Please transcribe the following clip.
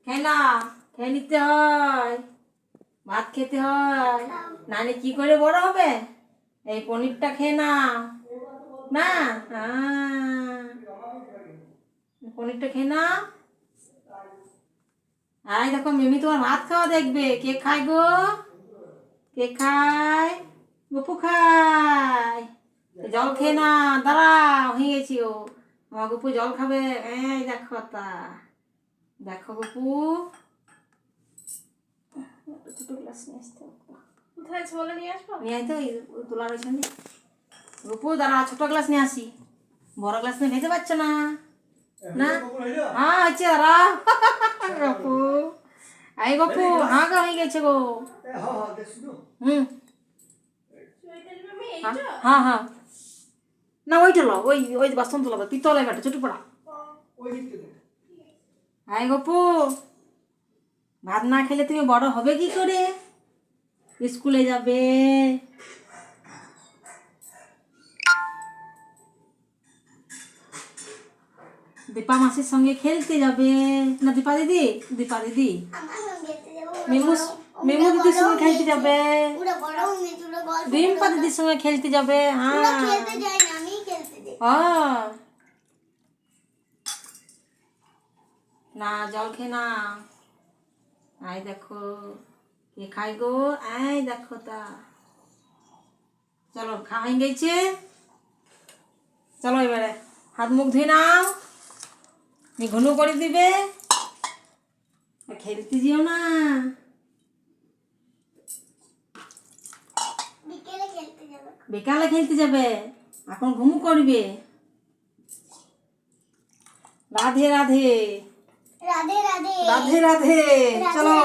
খেয়ে না, খেয়ে নিতে হয়, ভাত খেতে হয়, নাহলে কি করে বড় হবে? এই পনিরটা খেয়ে না, না পনিরটা খেয়ে না। আই দেখো মিমি তোমার ভাত খাওয়া দেখবে। কে খায় গো? কে খায়? গপু খায়। জল খেয়ে না, দাঁড়াও, হয়ে গেছি ও। আমার গপু জল খাবে। এই দেখো তা, দেখো গপু। ছোট গ্লাস নিয়ে আসতে হবে। কোথায় ছোলা নিয়ে আসবো? নিয়ে আয় তো, এই তোলার ওইখানে। গপু দাঁড়া, ছোট গ্লাস নিয়ে আসি। বড় গ্লাস নিয়ে খেতে পারছো না? না হ্যাঁ হচ্ছে, দাঁড়া গপু। এই গপু, হ্যাঁ গো হয়ে গেছে গো। হুম হ্যাঁ হ্যাঁ, না ওইটা লো, ওই ওই বাসন তোলা, পিতলে বেটা ছোট পড়া। হাই গপু, ভাত না খেলে তুমি বড় হবে কি করে? স্কুলে যাবে, দীপা মাসির সঙ্গে খেলতে যাবে। না দীপা দিদি, দীপা দিদি মেমু, মেমু দিদির সঙ্গে খেলতে যাবে, রিম্পা দিদির সঙ্গে খেলতে যাবে। হ্যাঁ না, জল খেয়ে না। আই দেখো কে খাই গো। এই দেখো তা, চলো খাওয়াই গেছে। চলো এবারে হাত মুখ ধুয়ে নাও, ঘন করে দিবে। খেলতে যেও না, বিকালে খেলতে যাবে, এখন ঘুমু করবে। রাধে রাধে, রাধে রাধে, রাধে রাধে, চলো।